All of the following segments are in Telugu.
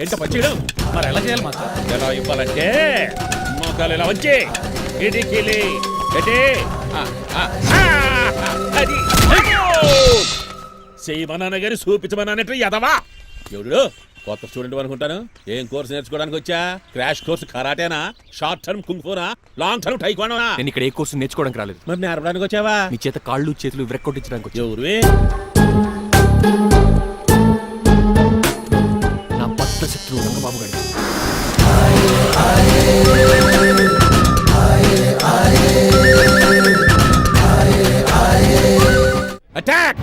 ఏంటో పచ్చేయడం మరి ఎలా చేయాలి మాస్టర్? ఎలా ఇవ్వాలంటే మోకాలు ఇలా వచ్చి ఇడికిలి అది చేయమన్నాను గారి చూపించమన్నానంటే ఎదవా ఎవడు కొత్త స్టూడెంట్ అనుకుంటాను. ఏం కోర్సు నేర్చుకోవడానికి వచ్చా? క్రాష్ కోర్సు కరాటేనా, షార్ట్ టర్మ్ కుంగ్ఫూనా, లాంగ్ టర్మ్ టైక్వాండోనా? నేను ఇక్కడ ఏ కోర్సు నేర్చుకోవడానికి రాలేదు. మరి నేర్పడానికి వచ్చావా? మీ చేత కాళ్ళు చేతులు విరక్కొట్టించడానికి వచ్చా. ఎవరువే? నా బద్ద శత్రువు రంగబాబు గారు. అటాక్!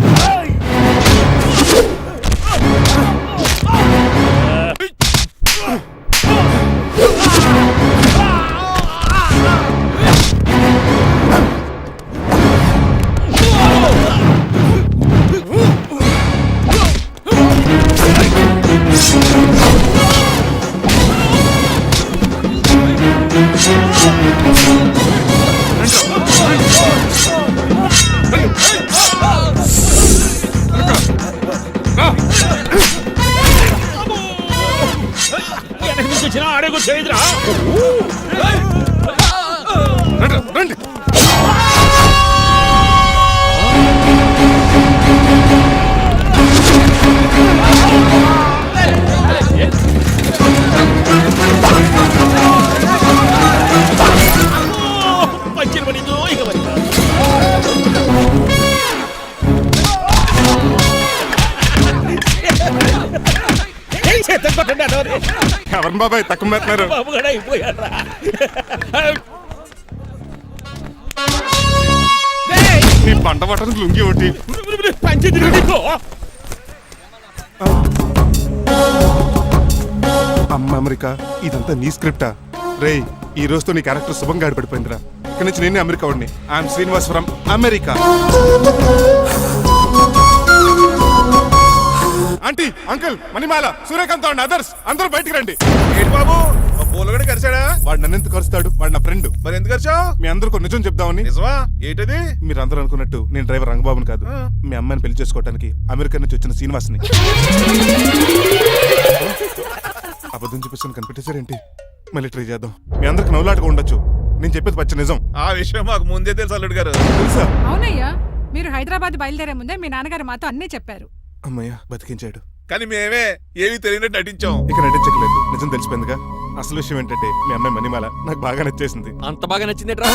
ఆడేకు చేయదురా. రండి. పంచిని పడిందో ఇక పడిందా? ఎవరు బాబాయ్ తక్కువ పెట్టినారు? బాబు కూడా అయిపోయారా? నీ పంట పట్టడానికి లుంగి ఒకటి పంచి తిరిగి అమ్మ అమెరికా ఇదంతా నీ స్క్రిప్టా? రేయ్ ఈ రోజుతో నీ క్యారెక్టర్ శుభంగా ఆడిపడిపోయిందిరా. ఇక్కడి నుంచి నేనే అమెరికా వాడిని. I'm Srinivas from America. Aunty, uncle, Manimala, Suryakant and others అందరూ బయటికి రండి. ఏంటి బాబు పూలగడ కలిసాడా? వాడు నన్ను ఎందుకు కరుస్తాడు? వాడు నా ఫ్రెండ్. మరి ఎందుకు కలిసావు? మీ అందరికీ నిజం చెప్దామని. నిజమా? ఏంటది? మీరు అందరూ అనుకున్నట్టు నేను డ్రైవర్ రంగబాబుని కాదు. మీ అమ్మాయిని పెళ్లి చేసుకోవడానికి అమెరికా నుంచి వచ్చిన శ్రీనివాస్ని. అబద్ధం చూపిస్తాను కనిపెట్టేశారేంటి? మళ్ళీ ట్రై చేద్దాం. మీ అందరికి నవ్వులాటగా ఉండొచ్చు. నేను చెప్పేది పచ్చ నిజం. ఆ విషయం మాకు ముందే తెలుసు అల్లుడు గారు. తెలుసా? అవునయ్యా, మీరు హైదరాబాద్ బయలుదేరే ముందే మీ నాన్నగారు మాతో అన్నీ చెప్పారు. అమ్మయ్య బతికించాడు. కానీ మేమే ఏమీ తెలియనట్టు నటించాం. ఇక నటించట్లేదు, నిజం తెలిసిపోయిందిగా. అసలు విషయం ఏంటంటే మీ అమ్మాయి మణిమాల నాకు బాగా నచ్చేసింది. అంత బాగా నచ్చిందేట్రా?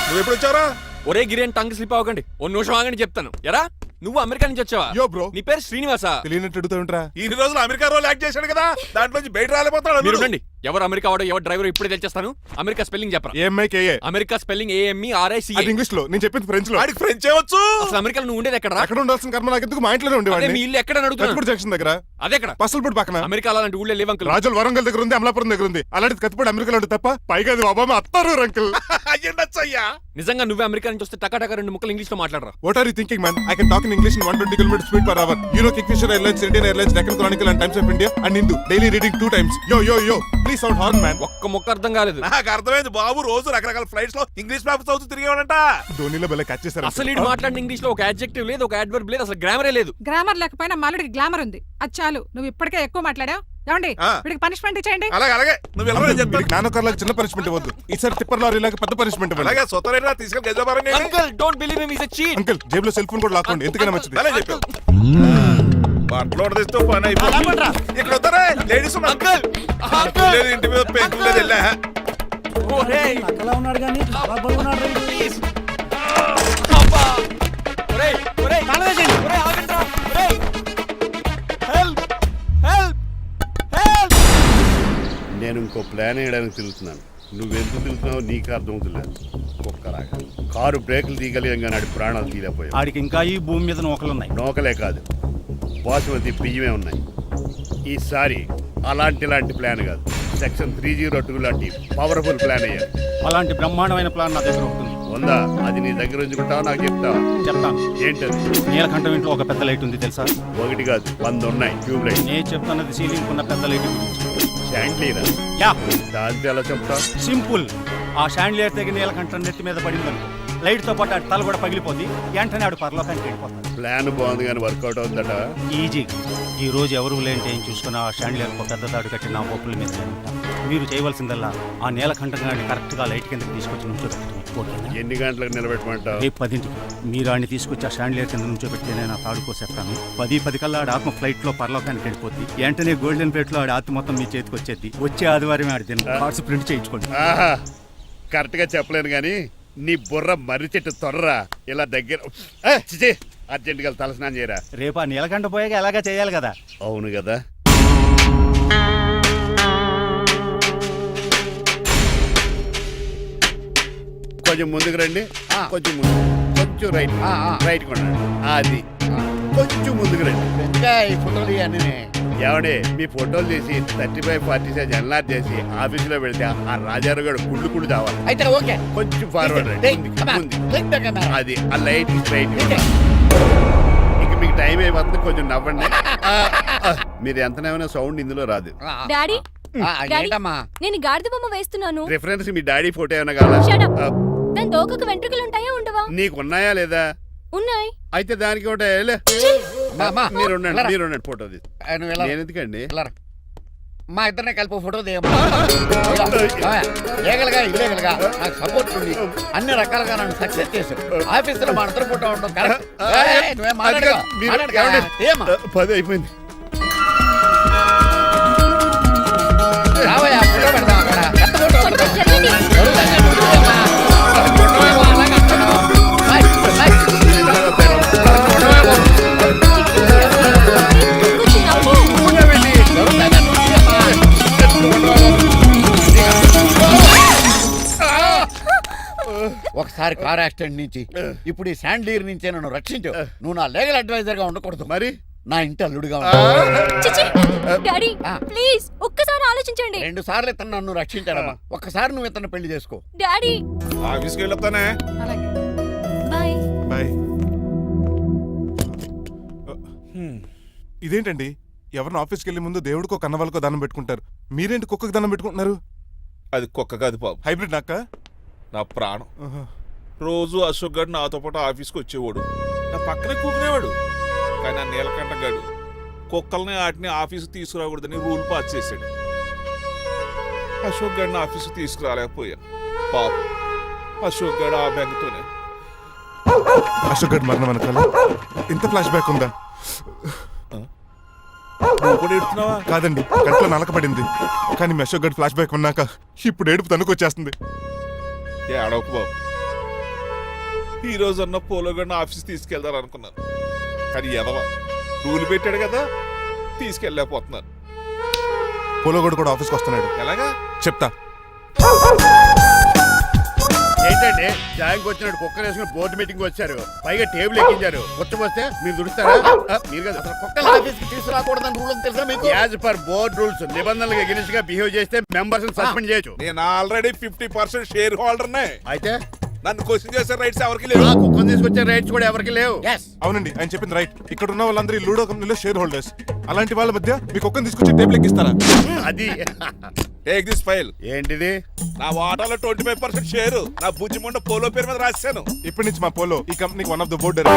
నువ్వు ఎప్పుడు వచ్చారా? ఒరే గిరియన్ టంగ్ స్లిప్ అవ్వకండి. ఓ నిమిషం ఆగండి చెప్తాను. ఎరా నువ్వు అమెరికా నుంచి వచ్చావా? యో బ్రో, నీ పేరు శ్రీనివాసా? తెలియనట్టు అడుగుతావుంట్రా. ఇన్ని రోజులు అమెరికా రోల్ యాక్ట్ చేశాడు కదా, దాంట్లో నుంచి బయట రాలేపోతాడు. మీరు రండి. ఎవరు అమెరికా వాడో ఎవరు డ్రైవర్ ఇప్పుడే తెలిచేస్తాను. అమెరికా స్పెల్లింగ్ చెప్పరా? ఏఎంఐకేఏ. America spelling AMERICA. అది ఇంగ్లీష్ లో, నేను చెప్పింది ఫ్రెంచ్ లో. వాడికి ఫ్రెంచ్ ఏవచ్చు. అసలు అమెరికాలో నువ్వు ఉండేది ఎక్కడ? అక్కడ ఉండాల్సిన కర్మ నాకు ఎందుకు? మా ఇంట్లోనే ఉండేవాడిని. మీ ఇల్లు ఎక్కడ అడుగుతున్నాను? కత్తిపూడి జంక్షన్ దగ్గర. అదెక్కడ? పసలపూడి పక్కన. అమెరికాలో అలాంటి ఊళ్ళో లేవు అంకుల్. రాజుల వరంగల్ దగ్గర ఉంది, అమలాపురం దగ్గర ఉంది. అలాంటి కత్తిపూడి అమెరికాలో ఉంటుంది తప్ప. పైగా అది ఒబామా అత్తారు అంకుల్. అయ్యా నిజంగా నువ్వే అమెరికా నుంచి వస్తే టకాటక 2 ముక్కలు ఇంగ్లీష్ లో మాట్లాడరా? What are you thinking, man? I can talk in English in 120 km speed per hour. You know Kingfisher Airlines, Indian Airlines, Deccan Chronicle and Times of India and Hindu. Daily reading 2 times. Yo. Please sound horn, man. ఒక్క ముక్క అర్థం కాలేదు. నాకు అర్థమైంది బాబు. రోజు రకరకాల ఫ్లైట్స్ లో ఇంగ్లీష్ పేపర్స్ అవుతూ తిరిగేవాడంట. ధోనిలో బలే క్యాచ్ చేశారు. అసలు ఇటు మాట్లాడిన ఇంగ్లీష్ లో ఒక యాడ్జెక్టివ్ లేదు, ఒక అడ్వర్బ్ లేదు, అసలు గ్రామరే లేదు. గ్రామర్ లేకపోయినా మాలుడికి గ్లామర్ ఉంది. అది చాలు. నువ్వు ఇప్పటికే ఎక్కువ మాట్లాడావు. ఏమండి, వీడికి పనిష్మెంట్ ఇచ్చేయండి. అలాగే నువ్వు వెళ్ళమని చెప్తాను. నాన్నకర్లకు చిన్న పనిష్మెంట్ ఇవ్వద్దు. ఈసారి టిప్పర్ లారీలాగా పెద్ద పనిష్మెంట్ ఇవ్వండి. అలాగే సొంత తీసుకెళ్ళి గెజబారని. Uncle don't believe him, he is a cheat. Uncle జేబులో సెల్ ఫోన్ కూడా లాక్కోండి, ఎందుకైనా మంచిది. అలా చెప్పు. బట్టలు తెస్తూ పని అయిపోయింది. ఇక్కడ వస్తారా లేడీస్? అంకుల్ లేదు, ఇంటి మీద పెంకులు లేదు. వెళ్ళా ఒరేయ్ అలా ఉన్నాడు కానీ ఉన్నాడు. ప్లీజ్ అబ్బా ఒరేయ్ కాలవేసేయండి. ఒరేయ్ ఆగండ్రా. ఒరేయ్ హెల్ప్ హెల్ప్ హెల్ప్. నేను ఇంకో ప్లాన్ వేయడానికి తిరుగుతున్నాను. నువ్వెందుకు తిరుగుతున్నావో నీకు అర్థమవుతులేదు. ఒక్కలాగా కారు బ్రేకులు తీయగలిగాం కానీ ప్రాణాలు తీయలేకపోయావు. ఆడికి ఇంకా ఈ భూమి మీద నూకలున్నాయి. నోకలే కాదు, బాసుమతి బియ్యమే ఉన్నాయి. ఈసారి ఇలాంటి ప్లాన్ కాదు, సెక్షన్ 302 లాంటి పవర్ఫుల్ ప్లాన్ అయ్యారు. అలాంటి బ్రహ్మాండమైన ప్లాన్ నా దగ్గర ఉంటుంది. ఉందా? అది నీ దగ్గర ఉంచుకుంటావా? నాకు చెప్తావా? చెప్తాను. ఏంటది? నీలకంఠం ఇంట్లో ఒక పెద్ద లైట్ ఉంది తెలుసా? ఒకటి కాదు 100 ఉన్నాయి ట్యూబ్ లైట్. నేను చెప్తానది సీలింగ్ ఉన్న పెద్ద లైట్ గురించి. శాండ్లీరా? యా, దాంతో ఎలా చెప్తా? సింపుల్. ఆ షాండ్లియర్ తెగ నీలకంఠం నెత్తి మీద పడిందనుకో, లైట్ తో పాటు ఆడి తల కూడా పగిలిపోద్ది వెంటనే ఆడు పరలోకానికి వెళ్ళిపోతాడు. ప్లాన్ బాగుంది కానీ వర్కౌట్ అవుతుందట. ఈజీ. ఈ రోజు ఎవరు లేంటే ఏం చూసుకున్న ఆ షాండిలియర్ పెద్ద తాడు కట్టి నా బొక్కుల మీద నేను ఉంటాను. మీరు చేయవలసిందల్లా ఆ నీలకంఠం గారిని కరెక్ట్ గా లైట్ కిందకి తీసుకొచ్చి నుంచోబెట్టండి. ఓకేనా? ఎన్ని గంటలకు నిలబెట్టమంటావు? రేపు 10ంటికి మీరు ఆడిని తీసుకొచ్చి ఆ షాండిలియర్ కింద నుంచోబెడితే నేను ఆ తాడు కోసేస్తాను. 10 కల్లా ఆడ ఆత్మ ఫ్లైట్ లో పరలోకానికి వెళ్ళిపోద్ది. వెంటనే గోల్డెన్ ప్లేట్ లో ఆడి ఆత్మ మొత్తం మీ చేతికి వచ్చేది. వచ్చే ఆదివారం ఆడి దిన కార్డ్స్ ప్రింట్ చేయించుకోండి. ఆహా, కరెక్ట్ గా చెప్పలేను కానీ నీ బుర్ర మర్రి చెట్టు తొర్రా. ఇలా దగ్గర అర్జెంట్ గా తలస్నానం చేయరా. రేపు ఆ నీలకంఠ పోయాక ఎలాగా చేయాలి కదా. అవును కదా. కొంచెం ముందుకు రండి. కొంచెం ముందు, కొంచెం రైట్, రైట్ కొనండి. అది కొంచెం ముందుకు రండి. ఇంకా ఈ ఫోటోలు ఇవన్నీ ఏమండి మీ ఫోటోలు తీసి 35-40 సైజ్ ఎన్లార్ చేసి ఆఫీసులో పెడితే ఆ రాజారావు గారు కుళ్ళు తావాలి. అయితే ఓకే. కొంచెం ఫార్వర్డ్ రండి. అది ఆ లైట్ స్ట్రైట్. ఇక మీకు టైం అయిపోతుంది, కొంచెం నవ్వండి. మీరు ఎంతనేమైనా సౌండ్ ఇందులో రాదు. డాడీ డాడీ, ఏంటమ్మా నేను గాడిద బొమ్మ వేస్తున్నాను. రిఫరెన్స్ మీ డాడీ ఫోటో ఏమైనా కావాలా? Shut up. దాని దోకకు వెంట్రుకలు ఉంటాయా ఉండవా? నీకు ఉన్నాయా లేదా? ఉన్నాయి. అయితే దానికి ఒకటే మీరు ఉండండి ఫోటో తీసి. నేను ఎందుకండి? మా ఇద్దరినే కలిపి ఫోటో దిగమ్మా. లీగల్గా ఇల్లీగల్గా నాకు సపోర్ట్ ఉంది. అన్ని రకాలుగా నన్ను సక్సెస్ చేశారు. ఆఫీసులో మా ఇద్దరు ఫోటో ఉండడం కరెక్ట్. నువ్వేం మాట్లాడుకో. ఏమా 10 అయిపోయింది. రావయ్యా ఫోటో పెడదాం అక్కడ. ఎంత ఫోటో కొంచెం జరగండి. కొంచెం నవ్వు. ఒకసారి కార్ యాక్సిడెంట్ నుంచి ఇప్పుడు ఈ శాండ్లీర్ నుంచే నన్ను రక్షించు. నువ్వు నా లీగల్ అడ్వైజర్ గా ఉండకూడదు, మరి నా ఇంటి అల్లుడుగా ఉండాలి. చిచి. డాడీ ప్లీజ్ ఒక్కసారి ఆలోచించండి. 2 సార్లు ఇతను నన్ను రక్షించాడమ్మా. ఒక్కసారి నువ్వు ఇతను పెళ్లి చేసుకో. డాడీ ఆఫీస్కి వెళ్ళొస్తానే. అలాగే. బాయ్. బాయ్. ఇదేంటండి, ఎవరిని ఆఫీస్కి వెళ్ళే ముందు దేవుడికో కన్నవాళ్ళకో దండం పెట్టుకుంటారు. మీరేంటి కుక్కకి దండం పెట్టుకుంటున్నారు? అది కుక్క కాదు బాబు, హైబ్రిడ్ నాక్క. నా ప్రాణం. రోజు అశోక్ గడు నాతో పాటు ఆఫీస్కి వచ్చేవాడు, నా పక్కనే కూకునేవాడు. కానీ ఆ నీలకంఠ గడు కుక్కల్ని వాటిని ఆఫీస్కి తీసుకురాకూడదని రూల్ పాస్ చేశాడు. అశోక్ గడిని ఆఫీస్కి తీసుకురాలేకపోయా. పాప అశోక్ గడు ఆ బెంగతోనే. అశోక్ గడ్ మరణం వెనకాల ఇంత ఫ్లాష్ బ్యాక్ ఉందా? నువ్వు కూడా ఎడుతున్నావా? కాదండి, కంట్లో నలకబడింది. కానీ మీ అశోక్ గడ్ ఫ్లాష్ బ్యాక్ ఉన్నాక ఇప్పుడు ఏడుపు తనుకొచ్చేస్తుంది. ఏడవకు బాబు. ఈ రోజు అన్న పోలో గడిని ఆఫీస్ తీసుకెళ్దాం అనుకున్నాను, కానీ ఎదవా రూల్ పెట్టాడు కదా, తీసుకెళ్ళలేకపోతున్నాను. పోలోగోడు కూడా ఆఫీస్కి వస్తున్నాడు. ఎలాగా చెప్తా. ఏంటంటే జాయింగ్ వచ్చినట్టు కుక్కలు వేసుకుని బోర్డు మీటింగ్ వచ్చారు, పైగా టేబుల్ ఎక్కించారు. వస్తే మీరు దుడుస్తారా? మీరు కదా అసలు కుక్కల ఆఫీస్కి తీసుకురాకూడదని రూల్ తెలుసా మీకు? యాజ్ పర్ బోర్డ్ రూల్స్ నిబంధనలకు ఎగనిస్ట్ గా బిహేవ్ చేస్తే మెంబర్స్ సస్పెండ్ చేయొచ్చు. నేను ఆల్రెడీ 50% షేర్ హోల్డర్నే. అయితే నన్ను క్వశ్చన్ చేసే రైట్స్ ఎవరికి లేవు. ఆ కుక్కను తీసుకొచ్చే రైట్స్ కూడా ఎవరికి లేవు. Yes. అవునండి, ఆయన చెప్పింది రైట్. ఇక్కడ ఉన్న వాళ్ళందరూ ఈ లూడో కంపెనీలో షేర్ హోల్డర్స్. అలాంటి వాళ్ళ మధ్య మీకు ఒక్కని తీసుకొచ్చి టేబుల్ ఎక్కిస్తారా? అది టేక్ దిస్ ఫైల్. ఏంటిది? నా వాటాలో 25% షేరు నా బుజ్జిమండ పోలో పేరు మీద రాశాను. ఇప్పటి నుంచి మా పోలో ఈ కంపెనీకి వన్ ఆఫ్ ద బోర్డర్.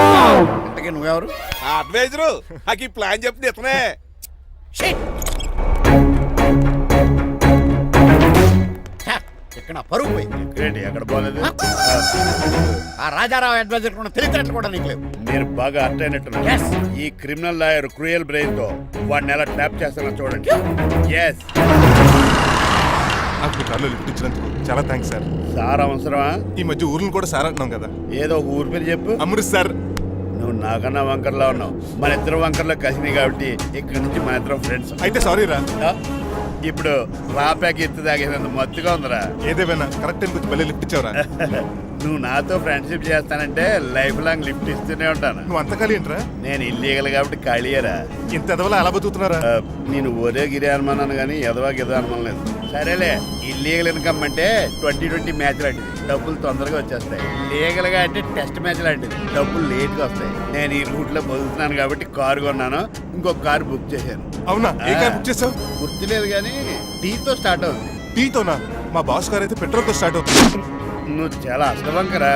ఇంతకీ నువ్వెవరు? నా అడ్వైజరు నాకు ఈ ప్లాన్ చెప్పింది ఇతనే. ఇక్కడ నా పరుగు పోయి. ఏంటి ఎక్కడ పోలేదు? ఆ రాజారావు అడ్వైజర్ కూడా తెలిసినట్లు కూడా నీకు లేవు. మీరు బాగా అర్థ అయినట్టున్నారు. Yes. ఈ క్రిమినల్ లాయర్ క్రూయల్ బ్రెయిన్ తో వాడిని ఎలా ట్యాప్ చేస్తానో చూడండి. ఎస్. నాకు మీ కార్లో లిఫ్ట్ ఇచ్చినందుకు చాలా థ్యాంక్స్ సార్. సార్ అవసరమా? ఈ మధ్య ఊర్లను కూడా సార్ అంటున్నాం కదా. ఏదో ఒక ఊరి పేరు చెప్పు. అమృత్ సార్. నువ్వు నాకన్నా వంకర్లా ఉన్నావు. మన ఇద్దరు వంకర్లో కలిసినాయి కాబట్టి ఇక్కడ నుంచి మన ఇద్దరం ఫ్రెండ్స్. అయితే సారీ రా. ఇప్పుడు రాపాకి ఎత్తు తాగేదంత మత్తుగా ఉందిరా. ఏదేమైనా కరెక్ట్ టైంకి వచ్చి మళ్ళీ లిఫ్ట్ ఇచ్చావురా. నువ్వు నాతో ఫ్రెండ్షిప్ చేస్తానంటే లైఫ్ లాంగ్ లిఫ్ట్ ఇస్తూనే ఉంటాను. నువ్వు అంత ఖాళీ ఏంట్రా? నేను ఇల్లీగల్ కాబట్టి ఖాళీయరా. ఇంత ఎదవలా ఎలా బతుకుతున్నారా? నేను ఒరే గిరి అనుమానాను కానీ ఎదవా గిద అనుమానం లేదు. సరేలే, ఇల్లీగల్ ఇన్కమ్ అంటే 2020 మ్యాచ్ లాంటిది, డబ్బులు తొందరగా వచ్చేస్తాయి. లీగల్ గా అంటే టెస్ట్ మ్యాచ్ లాంటిది, డబ్బులు లేట్ గా వస్తాయి. నేను ఈ రూట్ లో బతుకుతున్నాను కాబట్టి కారు కొన్నాను, ఇంకొక కారు బుక్ చేశాను. అవునా? ఏ కార్ బుక్ చేసావు? గుర్తులేదు కానీ టీతో స్టార్ట్ అవుతుంది. టీతోనా? మా బాస్ కార్ అయితే పెట్రోల్ తో స్టార్ట్ అవుతుంది. నువ్వు చాలా అష్టవంకరా.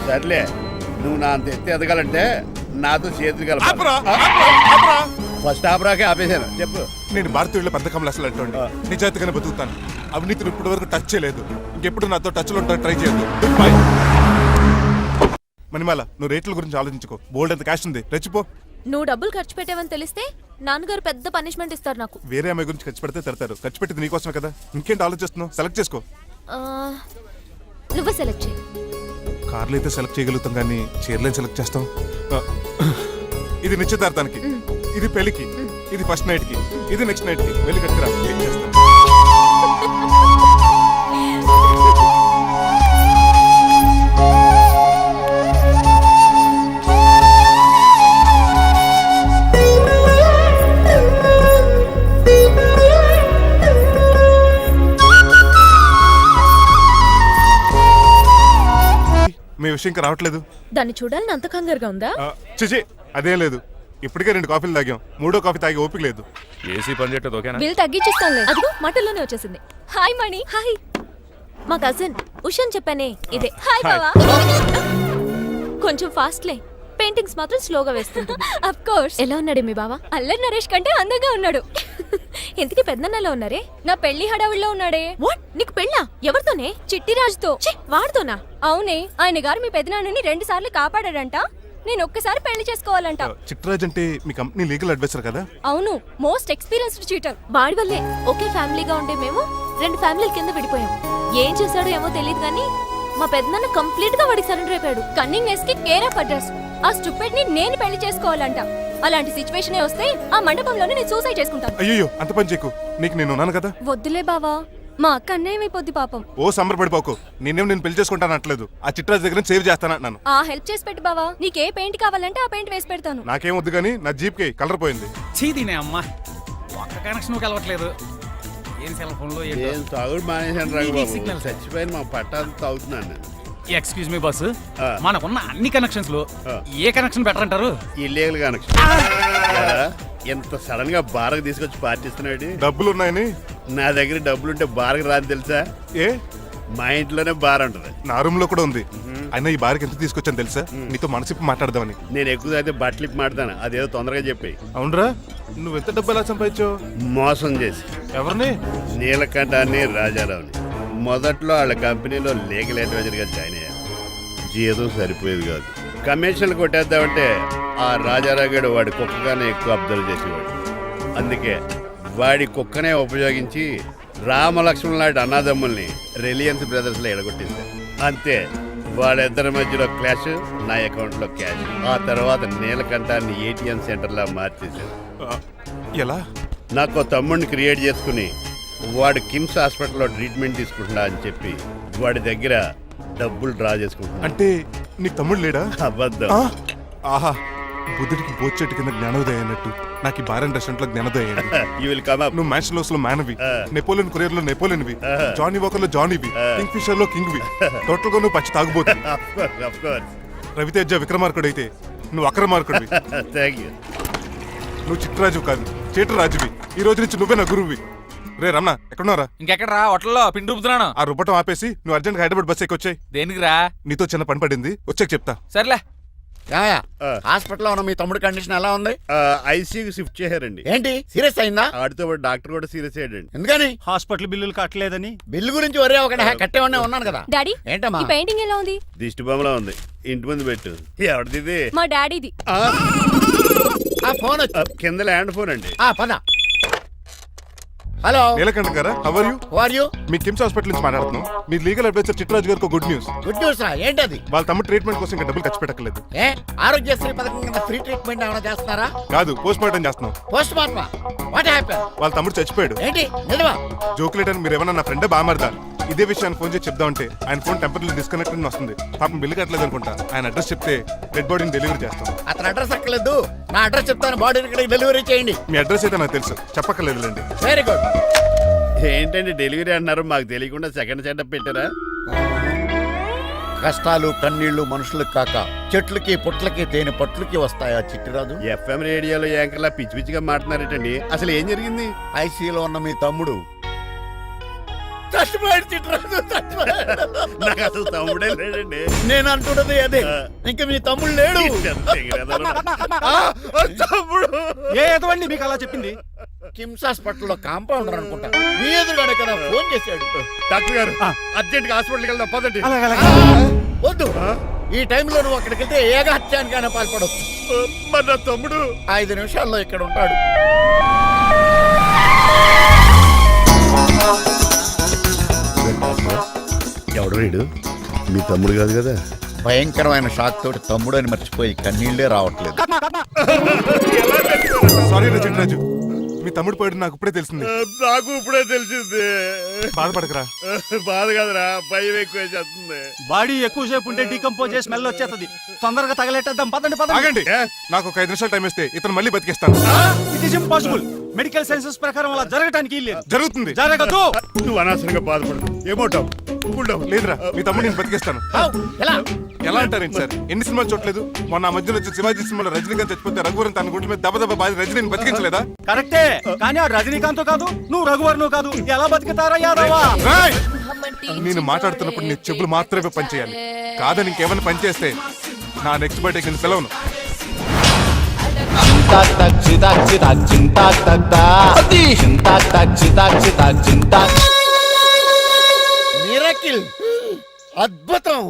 సర్లే నువ్వు నా అంత ఎత్తి ఎదగాలంటే నాతో చేతులు ఆపురా, కలపాలి. ఆపురా, ఆపురా. ఫస్ట్ ఆపరాకే ఆపేశాను చెప్పు. నేను భారతీయుల పెద్ద కమలు అసలు అంటోండి నిజాయితీగానే బతుకుతాను. అవినీతిని ఇప్పటి వరకు టచ్ చేయలేదు. ఇంకెప్పుడు నాతో టచ్లో ఉంటాను ట్రై చేయొద్దు. Goodbye. మణిమాల, నువ్వు రేట్ల గురించి ఆలోచించుకో. బోల్డ్ అంత క్యాష్ ఉంది, రెచ్చిపో. నువ్వు డబ్బులు ఖర్చు పెట్టావని తెలిస్తే నాన్నగారు పెద్ద పనిష్మెంట్ ఇస్తారు నాకు. వేరే అమ్మాయి గురించి ఖర్చు పెడితే తిడతారు. ఖర్చు పెట్టింది నీకోసమే కదా. ఇంకేంటి ఆలోచిస్తున్నావు? సెలెక్ట్ చేసుకో. ఆ, నువ్వే సెలెక్ట్ చేయి. కార్లు అయితే సెలెక్ట్ చేయగలుగుతాం కానీ చీరలేం సెలెక్ట్ చేస్తాం. ఆ, ఇది నిశ్చితార్థానికి, ఇది పెళ్లికి, ఇది ఫస్ట్ నైట్ కి, ఇది నెక్స్ట్ నైట్ కి. వెళ్ళి కట్టుకురా. ఏం చేస్తాం? మీ విషయం ఇంకా రావట్లేదు. దాన్ని చూడాలని అంత కంగారుగా ఉందా? చిచి, అదేం లేదు. ఇప్పటికే 2 కాఫీలు తాగాం. 3వ కాఫీ తాగే ఓపిక లేదు. ఏసీ పని చేయట్లేదు ఓకేనా? బిల్ తగ్గించిస్తానులే. అదిగో మాటల్లోనే వచ్చేసింది. హాయ్ మణి. హాయ్. మా కజిన్ ఉషాన్ చెప్పానే ఇదే. హాయ్ బావా. కొంచెం ఫాస్ట్లే. పెయింటింగ్స్ మాత్రం స్లోగా వేస్తుంటుంది. Of course. ఎలా ఉన్నాడే మీ బావా? అల్లరి నరేష్ కంటే అందంగా ఉన్నాడు. ఇంతకీ పెద్దన్నలో ఉన్నారే? నా పెళ్లి హడావిడిలో ఉన్నాడే. వాట్? నీకు పెళ్ళా? ఎవరితోనే? చిట్టిరాజుతో. వాడితోనా? అవునే. ఆయన గారు మీ పెద్దనాన్నని 2 సార్లు కాపాడాడంట. నేను ఒక్కసారి పెళ్లి చేసుకోవాలంట. చిట్రాజ్ అంటే మీ కంపెనీ లీగల్ అడ్వైజర్ కదా? అవును, మోస్ట్ ఎక్స్పీరియన్స్డ్ చీటర్. వాడి వల్లే ఒకే ఫ్యామిలీగా ఉండే మేము 2 ఫ్యామిలీల కింద విడిపోయాం. ఏం చేశాడో ఏమో తెలియదు కానీ మా పెద్దనాన్న కంప్లీట్ గా వాడికి సరెండర్ అయిపోయాడు. కన్నింగ్ నెస్ కి కేర్ ఆఫ్ అడ్రస్. ఆ స్టూపిడ్ ని నేను పెళ్లి చేసుకోవాలంట. అలాంటి సిచ్యువేషన్ వస్తే ఆ మండపంలోనే నేను సూసైడ్ చేసుకుంటాను. అయ్యో, అంత పని చేయకు. నీకు నేను ఉన్నాను కదా. వద్దులే బావా, మా అక్క అన్యాయం అయిపోద్ది పాపం. ఓ సంబరపడిపోకు. నేను పెళ్లి చేసుకుంటాను అనట్లేదు. ఆ చిట్రాజ్ దగ్గర సేవ్ చేస్తానంటున్నాను. ఆ హెల్ప్ చేసి పెట్టు బావా. నీకే పెయింట్ కావాలంటే ఆ పెయింట్ వేసి పెడతాను. నాకేం వద్దు కానీ నా జీప్ కి కలర్ పోయింది. చీదీనే అమ్మా, ఒక్క కనెక్షన్ కలవట్లేదు. ఏం సెల్ ఫోన్ లో ఏం తాగుడు మానేశాను ఇది రాఘబాబు. Signal sir. చచ్చిపోయిన మా పట్టాలు తాగుతున్నాను నేను. ఎక్స్క్యూజ్ మీ బస్సు, ఆ. మనకున్న అన్ని కనెక్షన్స్ లో ఆ. ఏ కనెక్షన్ బెటర్ అంటారు? Illegal connection. ఎంత సడన్ గా బారకు తీసుకొచ్చి పార్టీస్తున్నాడు. డబ్బులు ఉన్నాయని. నా దగ్గర డబ్బులుంటే బారకు రాని తెలుసా? ఏ, మా ఇంట్లోనే బార్ ఉంటుంది. నా రూమ్ లో కూడా ఉంది. అయినా ఈ బార్కి ఎంత తీసుకొచ్చాను తెలుసా? నీతో మనసిప్పి మాట్లాడదామని. నేను ఎక్కువ అయితే బట్టలు ఇప్పి మాడతాను. అదేదో తొందరగా చెప్పి. అవునరా, నువ్వు ఎంత డబ్బు ఎలా సంపాదించావు? మోసం చేసి ఎవరిని? నీలకంఠాన్ని రాజారావుని. మొదట్లో వాళ్ళ కంపెనీలో లీగల్ అడ్వైజర్గా జాయిన్ అయ్యాను. జీతం సరిపోయేది కాదు. కమిషన్లు కొట్టేద్దామంటే ఆ రాజారావు గడు వాడి కుక్కగానే ఎక్కువ అబ్జర్వ్ చేసేవాడు. అందుకే వాడి కుక్కనే ఉపయోగించి రామలక్ష్మణ్ లాంటి అన్నదమ్ముల్ని రిలయన్స్ బ్రదర్స్లో ఎడగొట్టింది. అంతే, వాళ్ళిద్దరి మధ్యలో క్లాష్, నా అకౌంట్లో క్యాష్. ఆ తర్వాత నీలకంఠాన్ని ATM సెంటర్లా మార్చేశాను. ఎలా? నాకు తమ్ముడిని క్రియేట్ చేసుకుని వాడు కిమ్స్ హాస్పిటల్లో ట్రీట్మెంట్ తీసుకుంటున్నా అని చెప్పి వాడి దగ్గర డబ్బులు డ్రా చేసుకుంటున్నా. అంటే నీకు తమ్ముడు లేడా? అబద్ధం. ఆ? ఆహా, బుద్ధుడికి బోచెట్టు కింద జ్ఞానోదయం అయినట్టు నాకు ఈ బార్ అండ్ రెస్టారెంట్ లో జ్ఞానోదయం అయింది. You will come up. నువ్వు మ్యాచ్ లోస్ లో మ్యాన్వి, నెపోలియన్ కొరియర్ లో నెపోలియన్వి, Uh. జానీ వాకర్ లో జానీవి, కింగ్ ఫిషర్ లో కింగ్వి. టోటల్ గా నువ్వు పచ్చి తాగుబోతు. Of course. రవితేజ విక్రమార్కుడు అయితే నువ్వు అక్రమార్కుడివి. Thank you. నువ్వు చిట్రాజు కాదు, చీటరాజువి. ఈ రోజు నుంచి నువ్వే నా గురువువి. రే రమణ, ఎక్కడున్నారా? ఇంకెక్కడ రా హోటల్లో పిండి రుబ్బుతున్నాను. ఆ రుబ్బటం ఆపేసి నువ్వు అర్జెంట్ హైదరాబాద్ బస్ ఎక్కి వచ్చాయి. దేనికిరా? నీతో చిన్న పని పడింది, వచ్చాక చెప్తా. సర్లే. హాస్పిటల్లో ఉన్న మీ తమ్ముడి కండిషన్ ఎలా ఉంది? ఐసీయూకి షిఫ్ట్ చేశారండి. ఏంటి సీరియస్ అయిందా? ఆడితో పాటు డాక్టర్ కూడా సీరియస్ అయ్యాడండి. ఎందుకని? హాస్పిటల్ బిల్లులు కట్టలేదని. బిల్లు గురించి ఒరే ఒకటి కట్టేవాడినే ఉన్నాను కదా. డాడీ, ఏంటమ్మా? ఈ పెయింటింగ్ ఎలా ఉంది? దిష్టి బొమ్మలా ఉంది. ఇంటి ముందు పెట్టు. ఎవరిది ఇది? మా డాడీది. ఆ ఫోన్ వచ్చి కింద ల్యాండ్ ఫోన్ అండి. పద. హలో, నీలకంఠ గారా, how are you? Who are you? మీ కిమ్స్ హాస్పిటల్ నుంచి మాట్లాడుతున్నాం. మీ లీగల్ అడ్వైజర్ చిట్రాజు గారికి గుడ్ న్యూస్. గుడ్ న్యూస్ రా. ఏంటది? వాళ్ళ తమ్ముడు ట్రీట్మెంట్ కోసం ఇంకా డబ్బులు ఖర్చు పెట్టలేదు. ఏ ఆరోగ్యశ్రీ పథకం కింద ఫ్రీ ట్రీట్మెంట్ ఏమైనా చేస్తున్నారా? కాదు, పోస్ట్ మార్టం చేస్తున్నాం. Post mortem? What happen? వాళ్ళ తమ్ముడు చచ్చిపోయాడు. ఏంటి నిజమా? జోకులేటని మీరు ఏమన్నా నా ఫ్రెండ్ బామర్దా? ఇదే విషయాన్ని ఫోన్ చేసి చెప్దామంటే ఆయన ఫోన్ టెంపరీ డిస్కనెక్ట్ అని వస్తుంది. పాపం బిల్లు కట్టలేదు అనుకుంటా. ఆయన అడ్రస్ చెప్తే డెడ్ బాడీని డెలివరీ చేస్తాం. అతను అడ్రస్ అక్కర్లేదు, నా అడ్రస్ చెప్తాను. బాడీని ఇక్కడికి డెలివరీ చేయండి. మీ అడ్రస్ అయితే నాకు తెలుసు, చెప్పక్కర్లేదులేండి. Very good. ఏంటండి డెలివరీ అన్నారు, మాకు తెలియకుండా సెకండ్ సెటప్ పెట్టారా? కష్టాలు కన్నీళ్లు మనుషులకు కాక చెట్లకి పుట్లకి తేనె పట్లకి వస్తాయా చిట్టిరాజు? FM రేడియోలో యాంకర్లా పిచ్చి పిచ్చిగా మాట్లాడారేటండి. అసలు ఏం జరిగింది? ఐసీలో ఉన్న మీ తమ్ముడు చచ్చిపోయాడు చిట్రాజు చచ్చిపోయాడు. నాకు అసలు తమ్ముడే లేడండి. నేను అంటున్నది అదే ఇంకా మీ తమ్ముడు లేడు. తమ్ముడు ఏ ఎదవండి మీకు అలా చెప్పింది? కిమ్స్ హాస్పిటల్లో కాంపౌండర్ అనుకుంటా మీ ఎదురుగానే కదా ఫోన్ చేశాడు. డాక్టర్ గారు అర్జెంట్ గా హాస్పిటల్కి వెళ్దాం పదండి. వద్దు, ఈ టైంలో నువ్వు అక్కడికి వెళ్తే ఏకహత్యానికైనా పాల్పడవచ్చు. మరి నా తమ్ముడు 5 నిమిషాల్లో ఇక్కడ ఉంటాడు. ఎవడు వీడు? మీ తమ్ముడు కాదు కదా? భయంకరమైన షాక్ తోటి తమ్ముడు అని మర్చిపోయి కన్నీళ్లే రావట్లేదు. సారీ రా చిట్రాజు, మీ తమ్ముడు పోయాడు నాకు ఇప్పుడే తెలిసింది. నాకు ఇప్పుడే తెలిసింది. బాధపడకరా. బాధ కాదురా, భయం ఎక్కువ చేస్తుంది. బాడీ ఎక్కువసేపు ఉంటే డీకంపోజ్ చేసి స్మెల్ వచ్చేస్తుంది. తొందరగా తగలెట్టేద్దాం, పదండి పదండి. ఆగండి, నాకు ఒక 5 నిమిషాలు టైం ఇస్తే ఇతను మళ్ళీ బతికేస్తాను. It is impossible. Medical sciences ప్రకారం అలా జరగటానికి లేదు. జరుగుతుంది. జరగదు. నువ్వు అనవసరంగా బాధపడదు. ఏమోటావు లేదురా, మీ తమ్ముడు నేను బతికేస్తాను. ఎలా? ఎలా అంటారేంటి సార్? ఎన్ని సినిమాలు చూడలేదు? మొన్న ఆ మధ్యలో వచ్చే శివాజీ సినిమాలో రజనీకాంత్ చచ్చిపోతే రఘువరన్ తన గుండె మీద దెబ్బ బాధ రజనీని బతికించలేదా? కరెక్టే, కానీ ఆ రజనీకాంత్ కాదు, నువ్వు రఘువర్ను కాదు. ఎలా బతుకుతారా యాదవా? రాయ్! నేను మాట్లాడుతున్నప్పుడు నీ చెప్పులు మాత్రమే పనిచేయాలి. కాదని ఇంకేమైనా పనిచేస్తే నా నెక్స్ట్ బర్త్డేకి నేను పిలవను. మిరకిల్, అద్భుతం.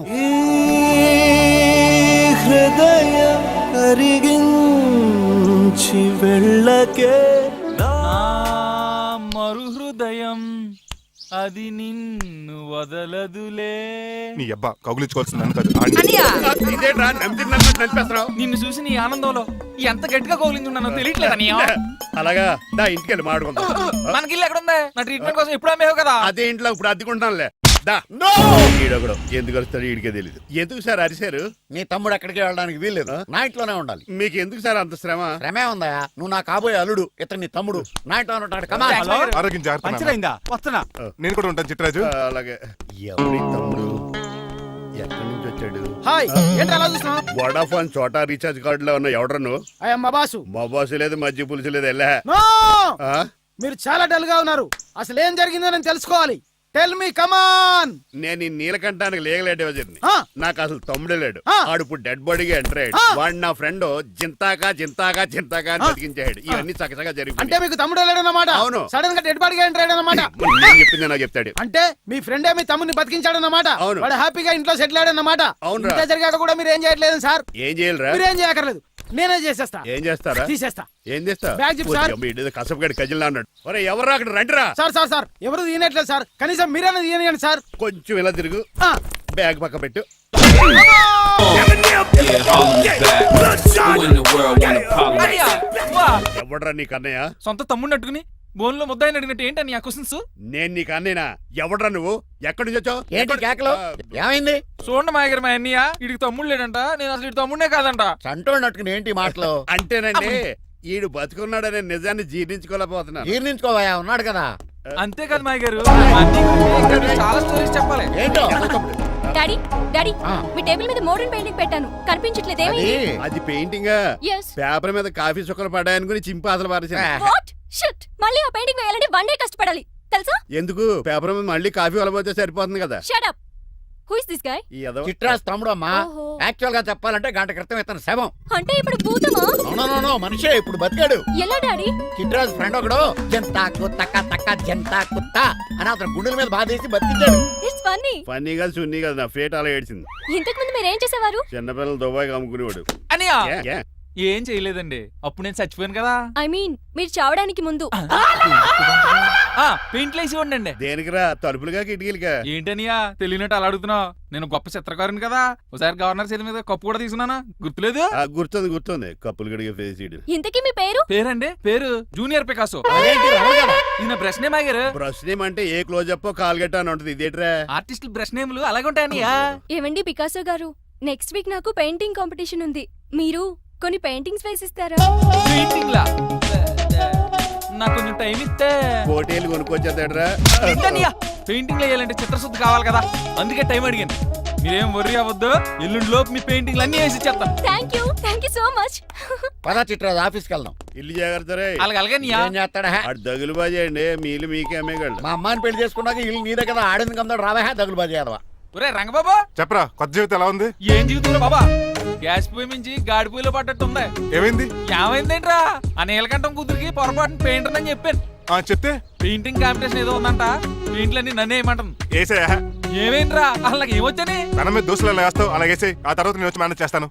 హృదయం కరిగించి వెళ్ళకే మరు హృదయం అది నిన్ను వదలదులే. నీ అబ్బా కౌగులించుకోవాల్సింది నన్ను కాదు, ఆడిని. ఇదేంట్రా నడిపేస్తున్నావు? నిన్ను చూసి నీ ఆనందంలో ఎంత గట్టిగా కౌలించున్నానో తెలియట్లేదా నీ అలాగా దా ఇంటికి వెళ్ళి మాడుకుందాం. మనకి ఇల్లు ఎక్కడ ఉంది? నా ట్రీట్మెంట్ కోసం ఎప్పుడు అమ్మేవు కదా. అదే ఇంట్లో ఇప్పుడు అద్దెకుంటానులే. దా ఈడొకడు ఎందుకు వస్తాడు ఈడికే తెలియదు. ఎందుకు సార్ అరిశారు? నీ తమ్ముడు ఎక్కడికి వెళ్ళడానికి వీల్లేదు, నా ఇంట్లోనే ఉండాలి. మీకు ఎందుకు సార్ అంత శ్రమ? శ్రమే ఉందా? నువ్వు నా కాబోయే అల్లుడు, ఇతను నీ తమ్ముడు, నా ఇంట్లోనే ఉంటాడు. కమా. హలో, ఆరోగ్యం జాగ్రత్త నాన్న. పంచరైందా? వస్తున్నా. నేను కూడా ఉంటాను చిట్రాజు. అలాగే. ఎవరి తమ్ముడు ఎక్కడి నుంచి వచ్చాడు? హాయ్, ఏంటి అలా చూస్తున్నావు? వడాఫోన్ చోటా రీఛార్జ్ కార్డు లో ఉన్న ఎవడను? మా బాసు. మా బాసు లేదు, మధ్య పులుసు లేదు. వెళ్ళా మీరు చాలా డల్ గా ఉన్నారు. అసలు ఏం జరిగిందో నేను తెలుసుకోవాలి. టెల్ మీ, కమాన్. నేను ఈ నీలకంఠానికి లేగలేటే వజర్ని. ఆ. నాకు అసలు తమ్ముడే లేడు. ఆ. ఆడు ఇప్పుడు డెడ్ బాడీగా ఎంటర్ అయ్యాడు. ఆ. వాడు నా ఫ్రెండ్ జింతాకా జింతాకా జింతాకా అని బతికించాడు. ఇవన్నీ చక్కగా అంటే జరిగిపోయి మీకు తమ్ముడు లేడన్నమాట. అవును. సడన్ గా డెడ్ బాడీగా ఎంటర్ అయ్యాడన్నమాట. నేను చెప్పింది నాకు చెప్తాడు. అంటే మీ ఫ్రెండే మీ తమ్ముడిని బతికించాడన్నమాట. అవును. వాడు హ్యాపీగా ఇంట్లో సెటిల్ అయ్యాడన్నమాట. అవునురా. ఇంత జరిగాక కూడా మీరు ఏం చేయట్లేదు సార్. ఏం చేయాలిరా? మీరేం చేయక్కర్లేదు, నేనే చేసేస్తా. ఏం చేస్తారా? తీసేస్తా. ఏం చేస్తా? బ్యాగ్ చెప్పు సార్. కసపగడి కజిల్లా అన్నాడు. ఒరే ఎవరు అక్కడ రండిరా. సార్ సార్ సార్, ఎవరు తీయనట్లేదు సార్. కనీసం మీరైనా తీయనియండి సార్. కొంచెం ఇలా తిరుగు. ఆ. బ్యాగ్ పక్క పెట్టు. ఎవడరా నీకు అన్నయ్య? సొంత తమ్ముడిని అట్టుకుని బోన్ లో ముద్దాయిని అడిగినట్టు ఏంటని ఆ క్వశ్చన్స్? నేను నీకు అన్నయ్యనా? ఎవడరా నువ్వు? ఎక్కడి నుంచి వచ్చావు? ఏంటి కేకలు? ఏమైంది? చూడండి మాయగారు, మా అన్నయ్య ఇడికి తమ్ముడు లేడంట. నేను అసలు ఇటు తమ్ముడే కాదంట. చంటోడినట్టుకుని ఏంటి మాటలు? అంటేనండి ఈడు బతుకున్నాడనే నిజాన్ని జీర్ణించుకోలేకపోతున్నా. జీర్ణించుకోవా, ఉన్నాడు కదా. అంతేకాదు మాయగారు, చాలా స్టోరీస్ చెప్పాలి. ఏంటో? డాడీ డాడీ, ఆ. మీ టేబుల్ మీద మోడర్న్ పెయింటింగ్ పెట్టాను, కనిపించట్లేదేమి? అది అది పెయింటింగ్. Yes. పేపర్ మీద కాఫీ చుక్కలు పడ్డాయనుకుని చింపి అసలు పారేసాను. వాట్ షిట్, మళ్ళీ ఆ పెయింటింగ్ వేయాలంటే 1 డే కష్టపడాలి తెలుసా? ఎందుకు? పేపర్ మీద మళ్ళీ కాఫీ వలపోతే సరిపోతుంది కదా. Shut up. Who is this guy? ఈ ఎదవ. చిట్రాజ్ తమ్ముడు అమ్మా. ఓహో. యాక్చువల్ గా చెప్పాలంటే గంట క్రితం ఇతను శవం. అంటే ఇప్పుడు భూతమా? నో మనిషే, ఇప్పుడు బతికాడు. ఎలా డాడీ? చిట్రాజ్ ఫ్రెండ్ ఒకడు జంతా కుత్తక తక్క జంతా కుత్త అని అతను గుండెల మీద బాధేసి బతికించాడు. It's funny. ఫన్నీ కాదు, సున్నీ కాదు, నా ఫేట్ అలా ఏడ్చింది. ఇంతకు ముందు మీరు ఏం చేసేవారు? చిన్నపిల్లలు దుబాయ్కి అమ్ముకునేవాడు. అనియా ఏ, ఏ? ఏం చేయలేదండి, అప్పుడు నేను చచ్చిపోయాను కదా. ఐ మీన్ మీరు చావడానికి ముందు. పెయింట్లు వేసి ఉండండి. దేనికిరా? తలుపులుగా కిటికీలుగా? ఏంటనియా తెలియనట్టు అలా అడుగుతున్నావు? నేను గొప్ప చిత్రకారుని కదా. ఒకసారి గవర్నర్ చేతి మీద కప్పు కూడా తీసుకున్నానా, గుర్తులేదు? గుర్తుంది కప్పులు గడిగే ఫేస్. ఇంతకీ మీ పేరు? పేరండి, పేరు జూనియర్ పికాసో. అదేంటి రమణగాడా? ఈయన బ్రష్ నేమ్ ఆగారు. బ్రష్ నేమ్ అంటే ఏ క్లోజప్ కాల్గెట్ అని ఉంటుంది. ఇదేట్రా? ఆర్టిస్టుల బ్రష్ నేమ్లు అలాగే ఉంటాయనియా. ఏవండి పికాసో గారు, నెక్స్ట్ వీక్ నాకు పెయింటింగ్ కాంపిటీషన్ ఉంది. మీరు కొన్ని పెయింటింగ్స్ వేసిస్తారా? పెయింటింగ్ లా నాకు కొంచెం టైం ఇస్తే. కోటేలు కొనుక్కొచ్చేదేట్రా? పెయింటింగ్ వేయాలంటే చిత్రశుద్ధి కావాలి కదా, అందుకే టైం అడిగాను. మీరేం వర్రీ అవ్వద్దు, ఎల్లుండి లోపు మీ పెయింటింగ్లు అన్ని వేసి ఇచ్చేస్తాను. Thank you so much. పదా చిట్రాజు ఆఫీస్కి వెళ్దాం. ఇల్లు జాగ్రత్త రే. అలాగే ఏం చేస్తాడా ఆడు దగులు బాజీ అండి, మీలు మీకే అమ్మేగాళ్ళు. మా అమ్మాయిని పెళ్లి చేసుకున్నాక ఇల్లు నీదే కదా, ఆడింది కమ్దాడు రావా దగులు బాజీ అదవా. ఒరే రంగబాబా, చెప్పరా కొత్త జీవితం ఎలా ఉంది? ఏం జీవితంలో బాబా, గ్యాస్ పొయ్యి మించి గాడి పొయ్యిలో పడ్డట్టు ఉంది. ఏమైంది? ఏమైందేంట్రా, ఆ నీలకంఠం కూతురికి పొరపాటున పెయింటర్ అని చెప్పాను. చెప్తే పెయింటింగ్ కాంపిటీషన్ ఏదో ఉందంట, పెయింట్లన్నీ నన్ను వేయమంటుంది. ఏసే ఏమైందిరా, అసలు నాకు ఏమొచ్చని? తన మీద దోశలు ఎలా వేస్తావు అలాగేసే, ఆ తర్వాత నేను వచ్చి మేనేజ్ చేస్తాను.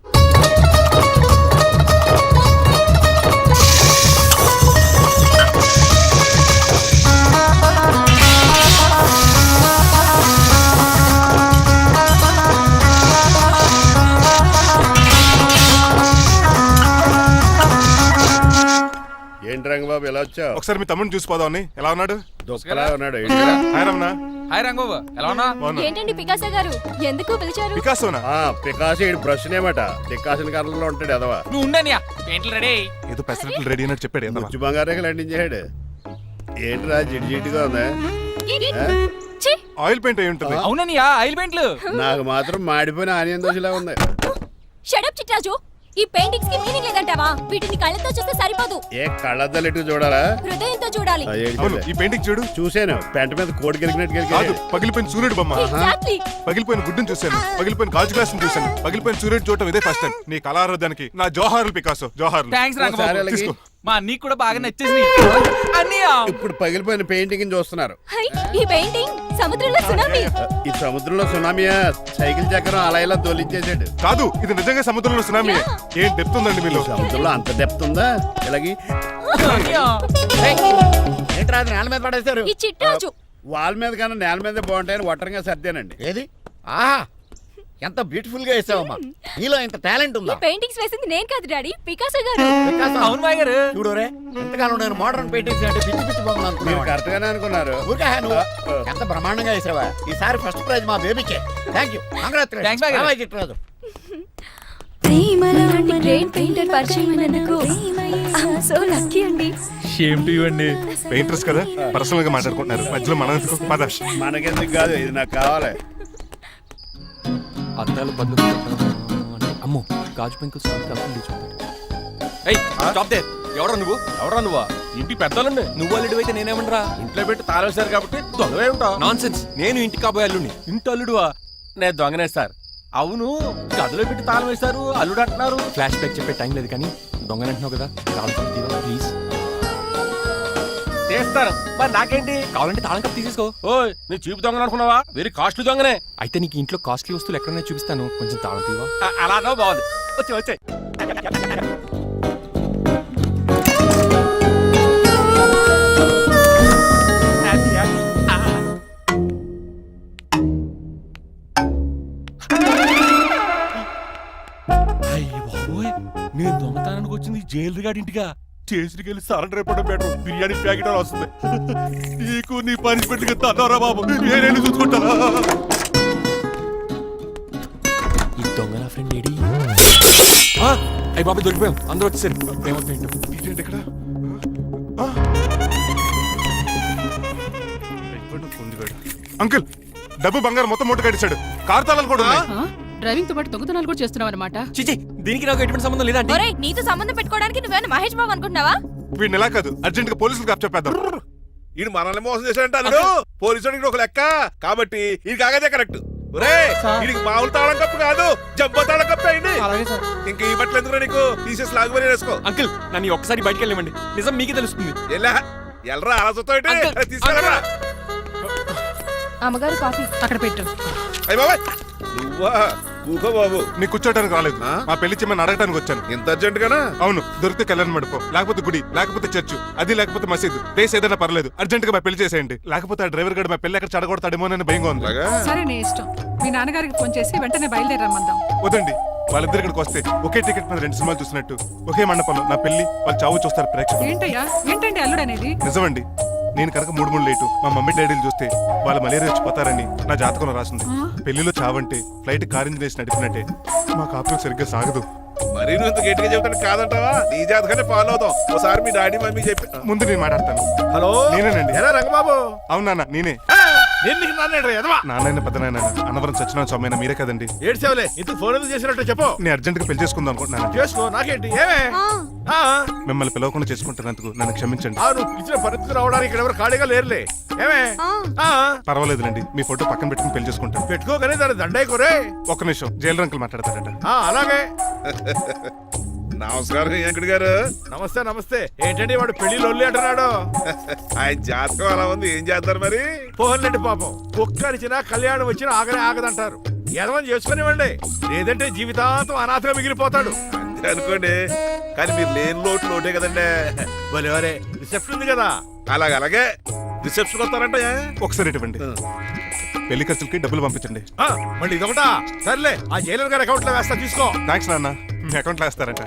ఏంటి రంగబాబు ఎలా వచ్చావు? ఒకసారి మీ తమ్ముడిని చూసిపోదామని. ఎలా ఉన్నాడు? దుఃఖలా ఉన్నాడు. హాయ్ రమణ. హాయ్ రంగబాబు, ఎలా ఉన్నా? ఏంటండి పికాసో గారు, ఎందుకు పిలిచారు? పికాసోనా? పికాసి బ్రష్ నేమట, పికాసిన కర్రలో ఉంటాడు ఎదవా. నువ్వు ఉండనియా, పెయింట్లు రెడీ. ఏదో పెసరట్లు రెడీ అయినట్టు చెప్పాడు ఏదమ్మా. ముచ్చు బంగారం లండించాడు. ఏంట్రా జిడ్జిడ్డుగా ఉందా? ఛీ! ఆయిల్ పెయింట్ అయి ఉంటుంది. అవుననియా, ఆయిల్ పెయింట్లు. నాకు మాత్రం మాడిపోయిన ఆనియన్ దోశలా ఉంది. షడప్ చిట్రాజు, ఈ పెయింటింగ్స్ కి మీనింగ్ లేదంటావా? వీటిని కళ్ళతో చూస్తే సరిపోదు, ఏ కళ్ళద్దలెట్టు చూడాలా? హృదయంతో చూడాలి. అవును, ఈ పెయింటింగ్ చూడు. చూశాను, పెంట మీద కోడి గెలిగినట్టు కాదు, గెలిగాడు. పగిలిపోయిన సూర్యుడు బొమ్మ. Exactly. పగిలిపోయిన గుడ్డును చూశాను, పగిలిపోయిన గాజు గ్లాస్ చూశాను, పగిలిపోయిన సూర్యుడు చూడటం ఇదే ఫస్ట్ టైం. నీ కళారోధానికి నా జోహార్లు పికాసో, జోహార్లు. థ్యాంక్స్ ఒకసారి రంగబాబు, అలాగే. తీసుకో. మా అన్నీ కూడా బాగా నచ్చేసింది అన్నయ్య. ఇప్పుడు పగిలిపోయిన పెయింటింగ్ చూస్తున్నారు. హై, ఈ పెయింటింగ్ సముద్రంలో సునామీ. ఈ సముద్రంలో సునామీయా? సైకిల్ చక్రం అలా ఇలా తోలించేసాడు. కాదు, ఇది నిజంగా సముద్రంలో సునామీ. ఏం డెప్త్ ఉందండి మీలో. సముద్రంలో అంత డెప్త్ ఉందా? ఇలాగి అన్నయ్య, ఏంట్రా అది నేల మీద పడేశారు? ఈ చిట్రాజు వాల్ మీద కన్నా నేల మీద బాగుంటాయని ఒట్టరంగా సర్దానండి. ఏది? ఆహా, ఎంత బ్యూటిఫుల్ గా వేసావమ్మా. నీలో ఇంత టాలెంట్ ఈ ఉందా? పెయింటింగ్స్ వేసింది నేను కాదు డాడీ, పికాసో గారు. పికాసో. అవును మాయ గారు. చూడురే, ఎంతకాలం నేను మోడర్న్ పెయింటింగ్స్ అంటే పిచ్చి పిచ్చి బొమ్మలు మీరు అనుకున్నాను. కరెక్ట్ గానే అనుకున్నారు. ఊరికే నువ్వు ఎంత బ్రహ్మాండంగా వేసావా. ఈసారి ఫస్ట్ ప్రైజ్ మా బేబీకే. థ్యాంక్ యూ, Thanks, బాయ్ గారు. చిట్రాజు. ఇలాంటి గ్రేట్ పెయింటర్ పరిచయం అయినందుకు సో లక్కీ అండి. షేమ్ టు యు అండి. పెయింటర్స్ కదా, పర్సనల్ గా మాట్లాడుకుంటున్నారు. మధ్యలో మనం ఎందుకు? పద. మనకెందుకు కాదు, ఇది నాకు కావాలి. అద్దాలు బదులు అమ్మో, గాజు పెంకులు ఎవరా నువ్వు? ఎవరా నువ్వా? ఇంటి పెద్దలండి. నువ్వు అల్లుడు అయితే నేనేమనరా? ఇంట్లో పెట్టి తాళేశారు కాబట్టి దొంగవే ఉంటావు. నాన్ సెన్స్, నేను ఇంటి కాబోయే అల్లుడిని. ఇంటి అల్లుడువా? నేను దొంగనే సార్. అవును, గదిలో పెట్టి తాళం వేశారు, అల్లుడు అంటున్నారు. ఫ్లాష్ బ్యాక్ చెప్పే టైం లేదు కానీ దొంగని అంటున్నావు కదా, ప్లీజ్. చేస్తాను, మరి నాకేంటి? కావాలంటే తాళం కప్పు తీసేసుకో. ఓయ్, నీ చూపు దొంగను అనుకున్నావా? వెరీ కాస్ట్లీ దొంగనే. అయితే నీకు ఇంట్లో కాస్ట్లీ వస్తువులు ఎక్కడైనా చూపిస్తాను, కొంచెం తాళం తీవా. అలాగా బాగుంది, వచ్చే వచ్చే. నేను దొంగతనానికి వచ్చింది జైలు గాడి ఇంటిగా. స్టేషన్కి వెళ్ళి సరెండర్ అయిపోవడం బెటర్. బిర్యానీ ప్యాకెట్ అని వస్తుంది. నీకు నీ పనిష్మెంట్ తండవరా బాబు, నేనే చూసుకుంటారా. ఈ దొంగ నా ఫ్రెండ్ ఏడి? అయ్యి బాబు దొరికిపోయాం, అందరూ వచ్చేసారు. ఇదేంటి ఇక్కడ? అంకుల్, డబ్బు బంగారం మొత్తం మూట కట్టించాడు. కారు తాళాలు కూడా ఉన్నాయి. డ్రైవింగ్ తో పాటు దొంగతనాలు కూడా చేస్తున్నావు అనమాట. చిచి, దీనికి నాకు ఎటువంటి సంబంధం లేదండి. ఒరేయ్, నీతో సంబంధం పెట్టుకోవడానికి నువ్వేనా మహేష్ బాబు అనుకుంటున్నావా? వీడిని ఎలా కాదు, అర్జెంట్ గా పోలీసులకు అప్పచెప్పేద్దాం. ఈయన మనల్ని మోసం చేశాడంట. పోలీసుడికి ఒక లెక్క కాబట్టి ఇది కాగదే కరెక్ట్. వీడికి మామూలు తాళం కప్పు కాదు, జంబో తాళం కప్పు అయింది. ఇంకా ఈ బట్టలు ఎందుకు నీకు? తీసేసి లాగుబడి వేసుకో. అంకుల్, నన్ను ఒక్కసారి బయటికి వెళ్ళమండి, నిజం మీకే తెలుస్తుంది. ఎల్రా అలా తీసుకెళ్ళరా. అమ్మగారు కాఫీ అక్కడ పెట్టు. అయ్య బాబాయ్, నువ్వా? కూకో బాబు. నీకు కూర్చోటానికి రాలేదు, మా పెళ్లి చెమ్మని అడగటానికి వచ్చాను. ఇంత అర్జెంట్ గానా? అవును, దొరికితే కళ్యాణ మండపం, లేకపోతే గుడి, లేకపోతే చర్చ్, అది లేకపోతే మసీదు, ప్లేస్ ఏదైనా పర్లేదు. అర్జెంట్ గా మా పెళ్లి చేసేయండి, లేకపోతే ఆ డ్రైవర్ గడు మా పెళ్లి ఎక్కడ చెడగొడతాడేమో అని భయంగా ఉంది. సరే, నీ ఇష్టం. మీ నాన్నగారికి ఫోన్ చేసి వెంటనే బయలుదేరమ్మందాం. వదండి, వాళ్ళిద్దరు ఇక్కడికి వస్తే ఒకే టికెట్ మీద 2 సినిమాలు చూసినట్టు, ఒకే మండపంలో నా పెళ్లి, వాళ్ళు చావు చూస్తారు ప్రేక్షకులు. ఏంటయ్యా, ఏంటండి అల్లుడు అనేది? నిజమండి, నేను కనుక 3 లేటు మా మమ్మీ డాడీలు చూస్తే వాళ్ళ మలేరియా వచ్చిపోతారని నా జాతకంలో రాసింది. పెళ్లిలో చావంటే ఫ్లైట్ కార్ ఇంజిన్ వేసి నడిపినట్టే. మా కాపురం సరిగ్గా సాగదు. మరి నువ్వు ఇంత గట్టిగా చెబుతాను కాదంటావా? నీ జాతకాన్ని ఫాలో అవుతాం. ఒకసారి మీ డాడీ మమ్మీ చెప్పి ముందు నేను మాట్లాడతాను. హలో, నేనేనండి. ఎలా రంగబాబు? అవునా, నేనే. నేను నీకు నాన్న ఎదవా నాన్న పెద్ద నాయన అన్నవరం సత్యనారాయణ స్వామి అయినా మీరే కదండి. ఏడ్చేవలే ఇంతకు ఫోన్ ఎందుకు చేసినట్టు చెప్పు. నేను అర్జెంట్ గా పెళ్లి చేసుకుందాం అనుకుంటున్నాను. చేసుకో, నాకేంటి ఏమే ఆ, మిమ్మల్ని పిలవకుండా చేసుకుంటున్నందుకు నన్ను క్షమించండి. ఆ, నువ్వు ఇచ్చిన పరిస్థితి రావడానికి ఇక్కడ ఎవరు ఖాళీగా లేరులే. ఏమే ఆ, పర్వాలేదులేండి, మీ ఫోటో పక్కన పెట్టుకుని పెళ్లి చేసుకుంటాను. పెట్టుకోగానే దాని దండాయి కోరే. ఒక్క నిమిషం, జైలు రంకులు మాట్లాడతారట. అలాగే. నమస్కారం వెంకట గారు. నమస్తే నమస్తే. ఏంటండి వాడు పెళ్లి లొల్లి అంటున్నాడు. ఆయన జాతకం అలా ఉంది, ఏం చేస్తారు మరి. పోన్లండి పాపం, కుక్క అరిచినా కళ్యాణం వచ్చినా ఆగనే ఆగదంటారు. ఎదవని చేసుకునివ్వండి, లేదంటే జీవితాంతం అనాథగా మిగిలిపోతాడు. అంతే అనుకోండి, కానీ మీరు లేని లోటు లోటే కదండి. భలేవరే, రిసెప్షన్ ఉంది కదా. అలాగే రిసెప్షన్ వస్తారంట. ఒకసారి ఇటువంటి పెళ్లి ఖర్చులకి డబ్బులు పంపించండి. మళ్ళీ ఇదొకటా? సర్లే, ఆ జైలర్ గారి అకౌంట్ లో వేస్తా, తీసుకో. థ్యాంక్స్ నాన్న, మీ అకౌంట్లో వేస్తారంట.